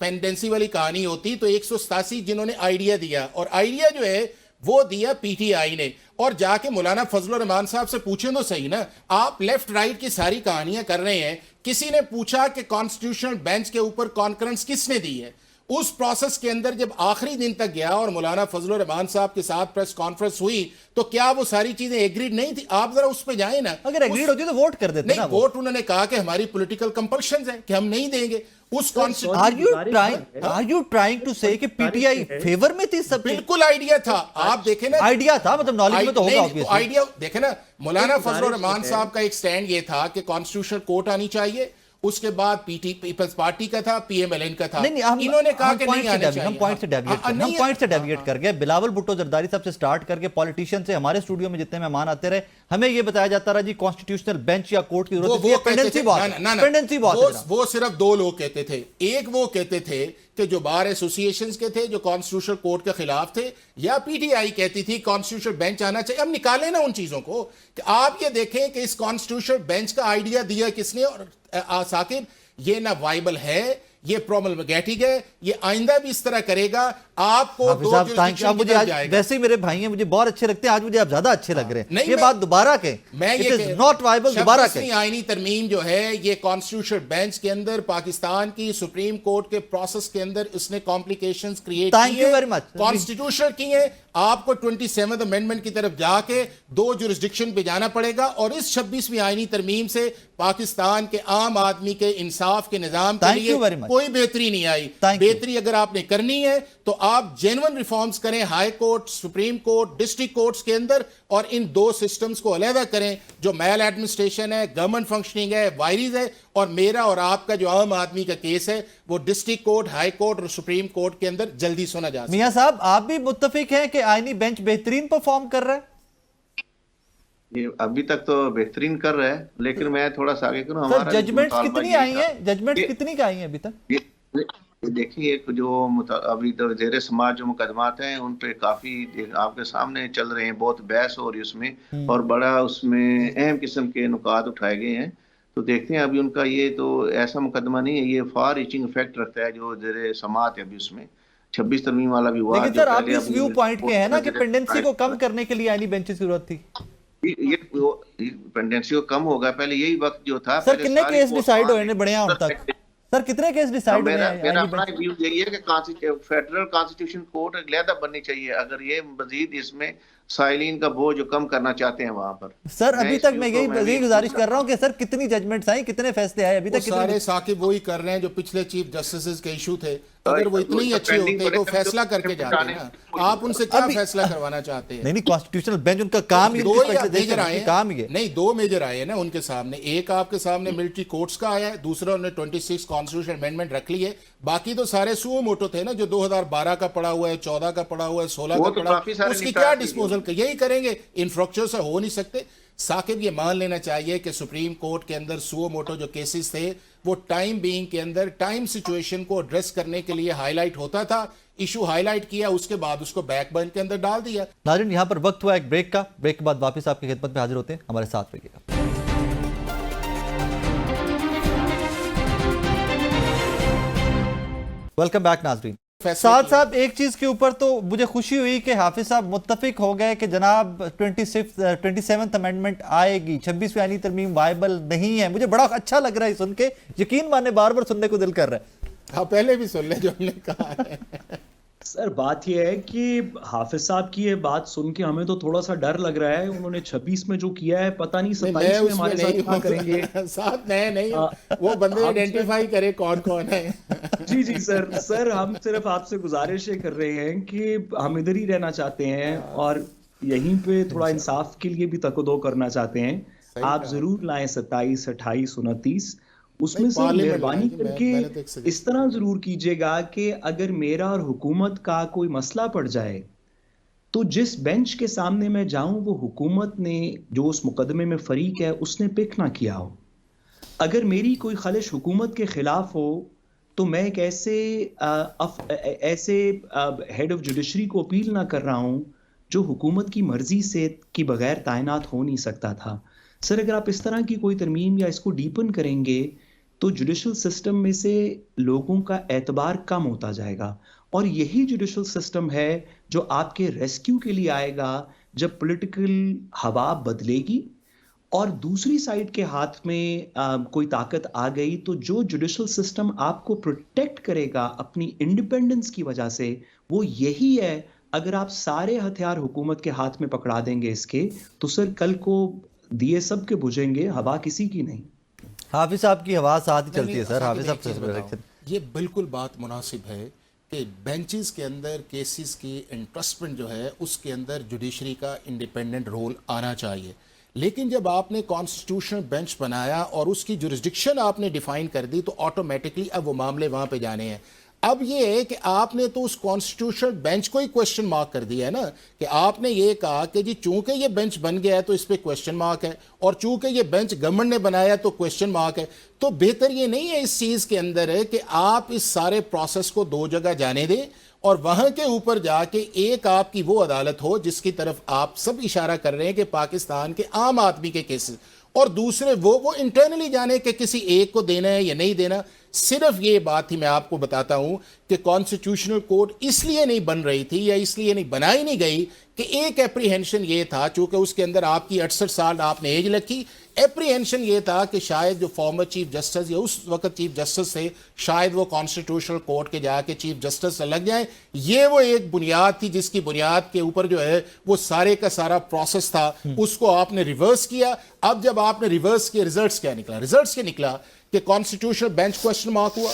पेंडेंसी वाली कहानी होती तो 187 जिन्होंने आइडिया दिया, और आइडिया जो है वो दिया पीटीआई ने, और जाके मौलाना फजलुर रहमान साहब से पूछे तो सही ना, आप लेफ्ट राइट की सारी कहानियां कर रहे हैं। किसी ने पूछा कि कॉन्स्टिट्यूशनल बेंच के ऊपर कॉन्फ्रेंस किसने दी है? उस प्रोसेस के अंदर जब आखिरी दिन तक गया और मौलाना फजलुर रहमान साहब के साथ प्रेस कॉन्फ्रेंस हुई, तो क्या वो सारी चीजें एग्रीड नहीं थी? आप जरा उस पे जाए ना, अगर एग्रीड होती तो वोट कर देते ना। वोट उन्होंने कहा कि हमारी पॉलिटिकल कंपल्शंस है कि हम नहीं देंगे उस constitution. Are you trying to say कि पीटीआई फेवर में थी? सब बिल्कुल आइडिया था, आप देखें ना, आइडिया था, मतलब नॉलेज में तो होगा ऑब्वियसली। आइडिया देखे ना, मौलाना फजलुर रहमान साहब का एक स्टैंड ये था कि कॉन्स्टिट्यूशनल कोर्ट आनी चाहिए, उसके बाद पीपल्स पार्टी का था, पीएमएलएन का था। इन्होंने कहा कि नहीं आने चाहिए। हम पॉइंट से डेविएट कर गए। बिलावल भुट्टो जरदारी साहब से स्टार्ट करके पॉलिटिशियन से हमारे स्टूडियो में जितने मेहमान आते रहे, हमें ये बताया जाता रहा जी कॉन्स्टिट्यूशनल बेंच या कोर्ट की जरूरत है, पेंडेंसी बहुत। वो सिर्फ 2 लोग कहते थे। एक वो कहते थे कि जो बार एसोसिएशंस के थे जो कॉन्स्टिट्यूशनल कोर्ट के खिलाफ थे, या पीटीआई कहती थी कॉन्स्टिट्यूशनल बेंच आना चाहिए। अब निकालें ना उन चीजों को कि आप ये देखें कि इस कॉन्स्टिट्यूशनल बेंच का आइडिया दिया किसने, और साकिब ये ना वाइबल है, ये प्रॉब्लमैटिक है, ये आइंदा भी इस तरह करेगा, आपको हाफिज दो साहब jurisdiction आप की मुझे तरफ आज जाएगा। वैसे ही मेरे भाई हैं, मुझे बहुत अच्छे लगते हैं, आज मुझे आप ज्यादा अच्छे लग रहे हैं। नहीं, ये बात दोबारा कहें, मैं इट ये इज नॉट वायबल, दोबारा 26वीं कहें। आईनी तरमीम जो है ये कॉन्स्टिट्यूशन बेंच के अंदर पाकिस्तान की सुप्रीम कोर्ट के प्रोसेस के अंदर इसने कॉम्प्लिकेशंस क्रिएट की Thank you very much. Constitution की है। आपको 27th अमेंडमेंट की तरफ जाके दो जुरिस्डिक्शन पे जाना पड़ेगा और इस 26वीं आईनी तरमीम से पाकिस्तान के आम आदमी के इंसाफ के निजाम के Thank लिए you very much. कोई बेहतरी नहीं आई। Thank you. बेहतरी अगर आपने करनी है तो आप जेन्युइन रिफॉर्म्स करें high court, supreme court, district courts के अंदर, और इन दो सिस्टम्स को अलहदा करें। जो मैल एडमिनिस्ट्रेशन है, गवर्नमेंट फंक्शनिंग है, वायरिस है, और मेरा और आपका जो आम आदमी का केस है वो डिस्ट्रिक्ट कोर्ट, हाई कोर्ट और सुप्रीम कोर्ट के अंदर जल्दी सुना जा सकता है। मियां साहब आप भी मुत्तफिक हैं कि आईनी बेंच बेहतरीन परफॉर्म कर रहा है? ये अभी तक तो बेहतरीन कर रहा है, लेकिन मैं थोड़ा सा आगे करूं। सर हमारा जजमेंट्स मुतालबा कितनी ये आई था। हैं, जजमेंट्स ये- कितनी का आई हैं अभी तक? ये देखिए, एक जो अभी तो जेर समाज जो मुकदमात हैं उन पे काफी आपके सामने चल रहे हैं, बहुत बहस हो रही है उसमें, और बड़ा उसमें अहम किस्म के नुकात उठाए गए हैं। तो देखते हैं अभी उनका, ये तो ऐसा मुकदमा नहीं है, ये फार रीचिंग इफेक्ट रखता है जो जेर समात है अभी उसमें 26 तरमीम वाला भी हुआ। लेकिन जो सर आप पहले इस अभी व्यू पॉइंट के हैं ना कि जेर- पेंडेंसी को कम करने के लिए आईनी बेंचेस की जरूरत थी। ये पेंडेंसी को कम होगा, पहले यही वक्त जो था। सर पहले कितने सारी केस कोर्ट डिसाइड हुए वहाँ बड़े अब तक? सर कितने केस डिसाइड हुए मेरा हैं मेरा आईनी अपना बेंच? व्यू यही है कि फेडरल कॉन्स्टिट्यूशन कोर्ट अलहदा बननी चाहिए अगर ये मजीद इसमें साइलिन का बोझ जो कम करना चाहते हैं वहां पर। सर मैं अभी इस तक व्यू मैं को यही भी- गुजारिश कर रहा हूं कि सर कितनी जजमेंट्स आई, कितने फैसले आए अभी वो तक? कितने सारे साकिब वही कर रहे हैं जो पिछले चीफ जस्टिस के इशू थे। अगर वो इतने ही तो अच्छे pending होते तो पड़े, फैसला तो करके जाते जाने- ना। आप उनसे क्या फैसला करवाना चाहते हैं? नहीं कॉन्स्टिट्यूशनल बेंच उनका काम ही दो उनकी या फैसले देखना मेजर है, आए हैं। काम ही है। नहीं, दो मेजर आए हैं ना उनके सामने। एक आपके सामने मिलिट्री कोर्ट्स का आया है, दूसरा उन्होंने 26 कॉन्स्टिट्यूशन अमेंडमेंट रख ली है। बाकी तो सारे सुओ मोटो थे ना, जो 2012 का पड़ा हुआ है, 14 का पड़ा हुआ है, 16 वो का तो पड़ा काफी सारे उसकी निपटा क्या दिए। डिस्पोजल यही करेंगे। इंफ्रास्ट्रक्चर से हो नहीं सकते। साकिब ये मान लेना चाहिए कि सुप्रीम कोर्ट के अंदर सुओ मोटो जो केसेस थे वो टाइम बीइंग के अंदर टाइम सिचुएशन को एड्रेस करने के लिए हाईलाइट होता था। इशू हाईलाइट किया, उसके बाद उसको बैकबर्न के अंदर डाल दिया। नाज़रीन यहाँ पर वक्त हुआ एक ब्रेक का। ब्रेक के बाद वापस आपकी खिदमत में हाजिर होते हैं, हमारे साथ रहिएगा। वेलकम बैक नाज़रीन। साथ साथ एक चीज के ऊपर तो मुझे खुशी हुई कि हाफिज साहब मुत्तफिक हो गए कि जनाब 27th अमेंडमेंट आएगी, 26वीं आईनी तरमीम वायबल नहीं है। मुझे बड़ा अच्छा लग रहा है सुन के, यकीन माने बार बार सुनने को दिल कर रहा है। हाँ, पहले भी सुन ले जो हमने कहा है। सर बात यह है कि हाफिज साहब की ये बात सुन के हमें तो थोड़ा सा डर लग रहा है। उन्होंने 26 में जो किया है पता नहीं 27 में हमारे साथ क्या करेंगे। साथ नहीं वो बंदे आइडेंटिफाई करे कौन कौन है। जी जी सर हम सिर्फ आपसे गुजारिश ये कर रहे हैं कि हम इधर ही रहना चाहते हैं और यहीं पे थोड़ा इंसाफ के लिए भी तकदो करना चाहते हैं। आप जरूर लाएं 27, 28, 29। उसमें से मेहरबानी करके इस तरह जरूर कीजिएगा कि अगर मेरा और हुकूमत का कोई मसला पड़ जाए तो जिस बेंच के सामने मैं जाऊं वो हुकूमत ने जो उस मुकदमे में फरीक है उसने पिक ना किया हो। अगर मेरी कोई खलिश हुकूमत के खिलाफ हो तो मैं एक ऐसे हेड ऑफ जुडिशरी को अपील ना कर रहा हूं जो हुकूमत की मर्जी से की बगैर तैनात हो नहीं सकता था। सर अगर आप इस तरह की कोई तरमीम या इसको डीपन करेंगे तो जुडिशल सिस्टम में से लोगों का एतबार कम होता जाएगा और यही जुडिशल सिस्टम है जो आपके रेस्क्यू के लिए आएगा जब पॉलिटिकल हवा बदलेगी और दूसरी साइड के हाथ में कोई ताकत आ गई तो जो जुडिशल सिस्टम आपको प्रोटेक्ट करेगा अपनी इंडिपेंडेंस की वजह से वो यही है। अगर आप सारे हथियार हुकूमत के हाथ में पकड़ा देंगे इसके तो सर कल को दिए सब के बुझेंगे, हवा किसी की नहीं। हाफिज साहब की हवा साथ ही चलती है सर। हाफिज एक चीज़ बताओ, साहब ये बिल्कुल बात मुनासिब है कि बेंचेस के अंदर केसेस की इंटरेस्टमेंट जो है उसके अंदर जुडिशरी का इंडिपेंडेंट रोल आना चाहिए। लेकिन जब आपने कॉन्स्टिट्यूशनल बेंच बनाया और उसकी जुरिस्डिक्शन आपने डिफाइन कर दी तो ऑटोमेटिकली अब वो मामले वहाँ पे जाने हैं। अब ये है कि आपने तो उस कॉन्स्टिट्यूशनल बेंच को ही क्वेश्चन मार्क कर दिया है ना, कि आपने ये कहा कि जी चूंकि ये बेंच बन गया है तो इस पे क्वेश्चन मार्क है और चूंकि ये बेंच गवर्नमेंट ने बनाया तो क्वेश्चन मार्क है। तो बेहतर ये नहीं है इस चीज़ के अंदर है कि आप इस सारे प्रोसेस को दो जगह जाने दें और वहां के ऊपर जाके एक आपकी वो अदालत हो जिसकी तरफ आप सब इशारा कर रहे हैं कि पाकिस्तान के आम आदमी के केसेस, और दूसरे वो इंटरनली जाने कि किसी एक को देना है या नहीं देना। सिर्फ ये बात ही मैं आपको बताता हूं कि कॉन्स्टिट्यूशनल कोर्ट इसलिए नहीं बन रही थी या इसलिए नहीं बनाई नहीं गई कि एक एप्रीहेंशन ये था, चूंकि उसके अंदर आपकी 68 साल आपने एज रखी, एप्रीहेंशन ये था कि शायद जो फॉर्मर चीफ जस्टिस या उस वक्त चीफ जस्टिस थे शायद वो कॉन्स्टिट्यूशनल कोर्ट के जाके चीफ जस्टिस लग जाए। ये वो एक बुनियाद थी जिसकी बुनियाद के ऊपर जो है वो सारे का सारा प्रोसेस था, उसको आपने रिवर्स किया। अब जब आपने रिवर्स किया, रिजल्ट्स क्या निकला? रिजल्ट्स क्या निकला कि कॉन्स्टिट्यूशनल बेंच क्वेश्चन मार्क हुआ,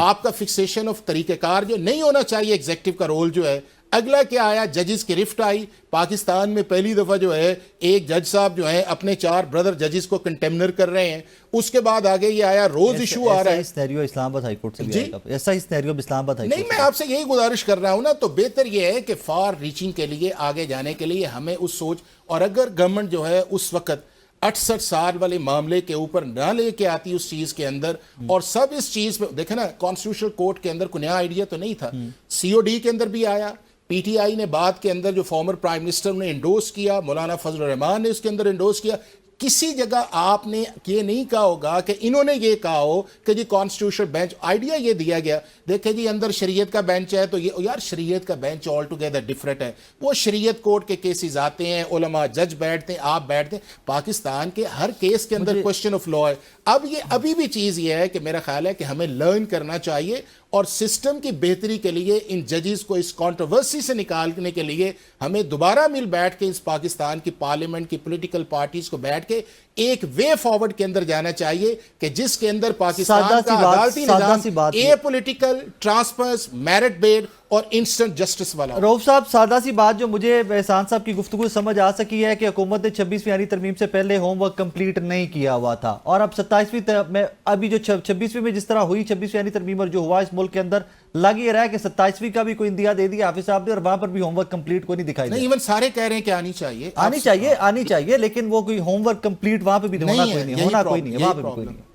आपका फिक्सेशन ऑफ तरीकेकार जो नहीं होना चाहिए एग्जीक्यूटिव का रोल जो है। अगला क्या आया? जजेस की रिफ्ट आई। पाकिस्तान में पहली दफा जो है एक जज साहब जो है अपने 4 ब्रदर जजेस को कंटेम्नर कर रहे हैं। उसके बाद आगे ये आया, रोज इशू आ रहा है। सिनेरियो इस्लामाबाद हाई कोर्ट से भी आएगा, ऐसा ही सिनेरियो इस्लामाबाद हाई नहीं, मैं आपसे यही गुजारिश कर रहा हूं ना, तो बेहतर ये है कि फार रीचिंग के लिए, आगे जाने के लिए हमें उस सोच, और अगर गवर्नमेंट जो है उस वक्त 68 साल वाले मामले के ऊपर ना लेके आती उस चीज के अंदर, और सब इस चीज पे देखे ना, कॉन्स्टिट्यूशनल कोर्ट के अंदर कोई नया आइडिया तो नहीं था, सीओडी के अंदर भी आया, पीटीआई ने बाद के अंदर जो फॉर्मर प्राइम मिनिस्टर ने इंडोर्स किया, मौलाना फजल रहमान ने उसके अंदर इंडोर्स किया। किसी जगह आपने ये नहीं कहा होगा कि इन्होंने ये कहा हो कि जी कॉन्स्टिट्यूशनल बेंच, आइडिया ये दिया गया, देखे जी अंदर शरीयत का बेंच है तो ये यार शरीयत का बेंच ऑल टुगेदर डिफरेंट है। वो शरीयत कोर्ट के केसेस आते हैं, उलमा जज बैठते हैं, आप बैठते हैं, पाकिस्तान के हर केस के अंदर क्वेश्चन ऑफ लॉ है। अब ये अभी भी चीज़ ये है कि मेरा ख्याल है कि हमें लर्न करना चाहिए, और सिस्टम की बेहतरी के लिए इन जजेस को इस कंट्रोवर्सी से निकालने के लिए हमें दोबारा मिल बैठ के इस पाकिस्तान की पार्लियामेंट की पॉलिटिकल पार्टीज को बैठ के एक वे फॉरवर्ड के अंदर जाना चाहिए कि जिसके अंदर पाकिस्तान का अदालती निजाम ए पॉलिटिकल, ट्रांसपेरेंट, मेरिट बेस्ड और इंस्टेंट जस्टिस वाला। रऊफ साहब, सादा सी बात जो मुझे एहसान साहब की गुफ्तगू समझ आ सकी है कि हुकूमत ने 26वीं आईनी तरमीम से पहले होमवर्क कंप्लीट नहीं किया हुआ था, और अब 27वीं में अभी जो 26वीं में जिस तरह हुई 26वीं आईनी तरमीम और जो हुआ इस मुल्क के अंदर, लग ये रहा है कि 27वीं का भी कोई इंदिया दे दिया हाफिज साहब ने, और वहां पर भी होमवर्क कंप्लीट कोई नहीं दिखाई नहीं, इवन सारे कह रहे हैं कि आनी चाहिए, लेकिन वो कोई होमवर्क कंप्लीट वहां पे भी होना कोई नहीं है, वहां पे भी कोई नहीं है।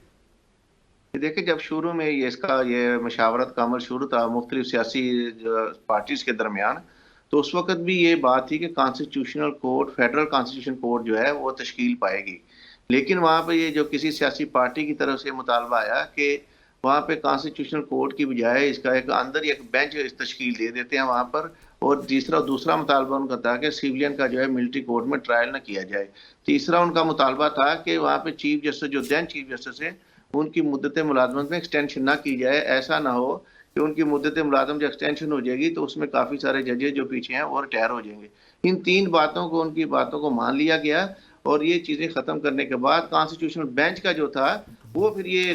देखिए, जब शुरू में ये मशावरत का अमल शुरू था मुख्तलिफ सियासी पार्टीज के दरमियान, तो उस वक्त भी ये बात थी कि constitutional court, federal constitution court जो है वो तश्कील पाएगी। लेकिन वहाँ पे ये जो किसी सियासी पार्टी की तरफ से मुतालबा आया कि वहाँ पे कॉन्स्टिट्यूशनल कोर्ट की बजाय इसका एक अंदर ही एक बेंच तश्कील दे देते हैं वहाँ पर, और दूसरा मुतालबा उनका था कि सिविलियन का जो है मिलिट्री कोर्ट में ट्रायल ना किया जाए। तीसरा उनका मुतालबा था कि वहाँ पे चीफ जस्टिस, जो दैन चीफ जस्टिस है, उनकी मुद्दत मुलाजमत में एक्सटेंशन ना की जाए। ऐसा ना हो कि उनकी मुद्दत मुलाजमत जो एक्सटेंशन हो जाएगी तो उसमें काफ़ी सारे जजेस जो पीछे हैं वो रिटायर हो जाएंगे। इन 3 बातों को, उनकी बातों को मान लिया गया, और ये चीज़ें ख़त्म करने के बाद कॉन्स्टिट्यूशनल बेंच का जो था वो फिर ये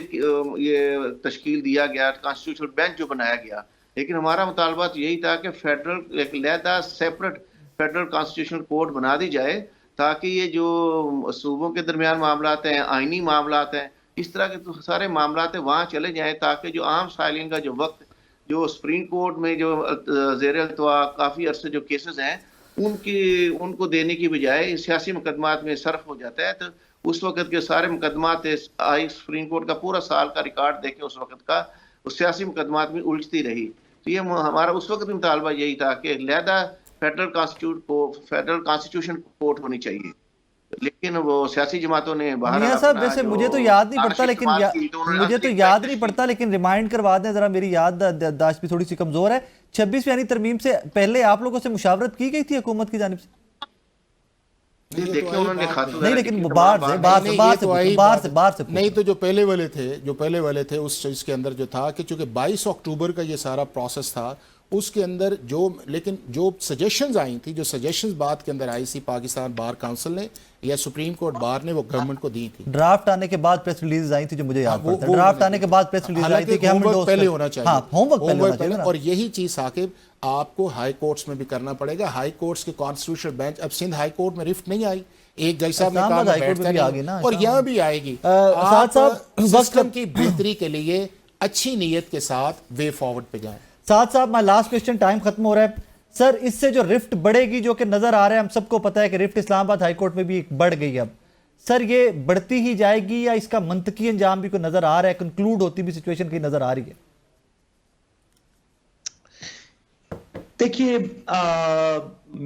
तश्कील दिया गया, कॉन्स्टिट्यूशनल बेंच जो बनाया गया। लेकिन हमारा मुतालबा तो यही था कि फेडरल एक लहदा सेपरेट फेडरल कॉन्स्टिट्यूशनल कोर्ट बना दी जाए, ताकि ये जो सूबों के दरमियान मामलात हैं, आइनी मामलात हैं, इस तरह के तो सारे मामलात हैं वहाँ चले जाएं, ताकि जो आम साइलिन का जो वक्त जो सुप्रीम कोर्ट में जो ज़ेर अल्तवा काफ़ी अरसे जो केसेस हैं उनको देने की बजाय सियासी मुकदमात में सर्फ हो जाता है। तो उस वक्त के सारे मुकदमात आई सुप्रीम कोर्ट का पूरा साल का रिकॉर्ड देखे उस वक्त का, उस सियासी मुकदमात में उलझती रही। तो ये हमारा उस वक्त भी मुतालबा यही था कि लहदा फेडरल कॉन्स्टिट्यूशन कोर्ट होनी चाहिए, लेकिन वो सियासी जमातों ने बाहर। मियां साहब, वैसे मुझे तो याद नहीं पड़ता, लेकिन रिमाइंड करवा दें जरा, मेरी याददाश्त भी थोड़ी सी कमजोर है। 26वीं यानी तरमीम से पहले आप लोगों से मुशावरत की गई थी हुकूमत की जानिब से? नहीं, लेकिन बाहर से नहीं, तो जो पहले वाले थे उस चीज के अंदर जो था कि चूंकि 22 अक्टूबर का ये सारा प्रोसेस था, उसके अंदर जो सजेशंस आई थी, जो सजेशंस बाद के अंदर आई थी पाकिस्तान बार काउंसिल ने या सुप्रीम कोर्ट बार ने वो गवर्नमेंट को दी थी। ड्राफ्ट आने के बाद प्रेस रिलीज आई थी, जो मुझे याद पड़ता है, ड्राफ्ट आने के बाद प्रेस रिलीज आई थी कि हम पहले होना चाहिए। हाँ, होमवर्क पहले होना चाहिए। और यही चीज साकिब आपको हाई कोर्ट्स में भी करना पड़ेगा। हाई कोर्ट्स के कॉन्स्टिट्यूशनल बेंच, अब सिंध हाई कोर्ट में रिफ्ट नहीं आई, एक जज साहब ने कहा बैठता, और यहाँ भी आएगी। सिस्टम की बेहतरी के लिए अच्छी नीयत के साथ वे फॉरवर्ड पे जाएं। साहब, मैं लास्ट क्वेश्चन, टाइम खत्म हो रहा है सर, इससे जो रिफ्ट बढ़ेगी, जो कि नजर आ रहा है, हम सबको पता है कि रिफ्ट इस्लामाबाद हाई कोर्ट में भी बढ़ गई, अब सर ये बढ़ती ही जाएगी या इसका मंतकी अंजाम भी कोई नजर आ रहा है, कंक्लूड होती भी सिचुएशन की नजर आ रही है? देखिए,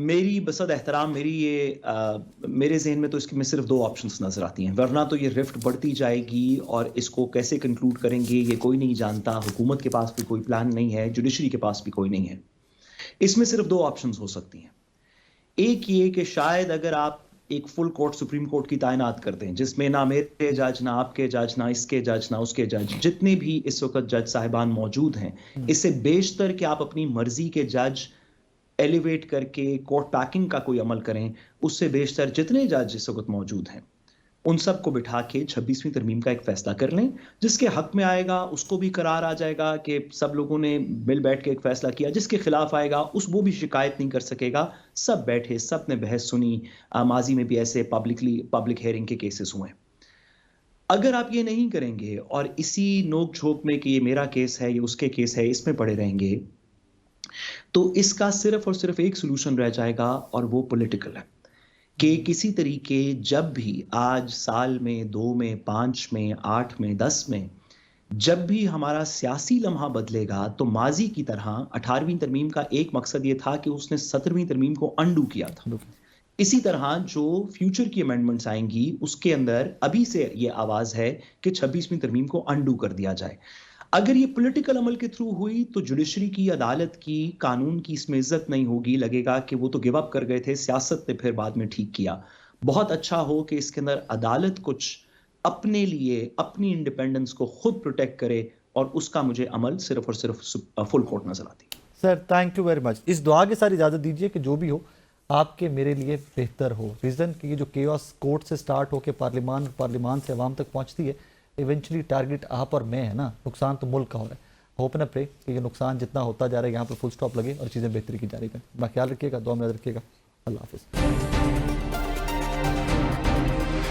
मेरी बसद एहतराम, मेरे जहन में तो इसके में सिर्फ 2 ऑप्शंस नजर आती हैं, वरना तो ये रिफ्ट बढ़ती जाएगी और इसको कैसे कंक्लूड करेंगे ये कोई नहीं जानता। हुकूमत के पास भी कोई प्लान नहीं है, जुडिशरी के पास भी कोई नहीं है। इसमें सिर्फ 2 ऑप्शंस हो सकती हैं। एक ये कि शायद अगर आप एक फुल कोर्ट सुप्रीम कोर्ट की तैनात कर दें, जिसमें ना मेरे जज, ना आपके जज, ना इसके जज, ना उसके जज, जितने भी इस वक्त जज साहिबान मौजूद हैं, इससे बेशतर कि आप अपनी मर्जी के जज एलिवेट करके कोर्ट पैकिंग का कोई अमल करें, उससे बेशतर जितने जज इस वक्त मौजूद हैं उन सबको बिठा के 26वीं तरमीम का एक फैसला कर लें, जिसके हक में आएगा उसको भी करार आ जाएगा कि सब लोगों ने मिल बैठ के एक फैसला किया, जिसके खिलाफ आएगा वो भी शिकायत नहीं कर सकेगा। सब बैठे, सब ने बहस सुनी। माजी में भी ऐसे पब्लिक हेयरिंग के केसेस हुए। अगर आप ये नहीं करेंगे और इसी नोक झोंक में कि ये मेरा केस है, ये उसके केस है, इसमें पड़े रहेंगे, तो इसका सिर्फ और सिर्फ एक सोल्यूशन रह जाएगा और वो पॉलिटिकल है कि किसी तरीके जब भी आज साल में, 2 में, 5 में, 8 में, 10 में जब भी हमारा सियासी लम्हा बदलेगा, तो माजी की तरह 18वीं तरमीम का एक मकसद ये था कि उसने 17वीं तरमीम को अंडू किया था। इसी तरह जो फ्यूचर की अमेंडमेंट्स आएंगी उसके अंदर अभी से ये आवाज है कि 26वीं तरमीम को अंडू कर दिया जाए। अगर ये पॉलिटिकल अमल के थ्रू हुई तो जुडिशरी की, अदालत की, कानून की इसमें इज्जत नहीं होगी। लगेगा कि वो तो गिव अप कर गए थे, सियासत ने फिर बाद में ठीक किया। बहुत अच्छा हो कि इसके अंदर अदालत कुछ अपने लिए, अपनी इंडिपेंडेंस को खुद प्रोटेक्ट करे, और उसका मुझे अमल सिर्फ और सिर्फ फुल कोर्ट नजर आती है। Sir thank you very much. इस दुआ के साथ इजाज़त दीजिए कि जो भी हो आपके मेरे लिए बेहतर हो। रीज़न कि ये जो केओस कोर्ट से स्टार्ट होकर पार्लियामान से अवाम तक पहुंचती है, इवेंचुअली टारगेट आप और मैं है ना, नुकसान तो मुल्क का हो रहा है। होप ना प्रे कि ये नुकसान जितना होता जा रहा है यहाँ पर फुल स्टॉप लगे और चीज़ें बेहतरी की जा रही है। अपना ख्याल रखिएगा, दुआ में याद रखिएगा। अल्लाह हाफिज़।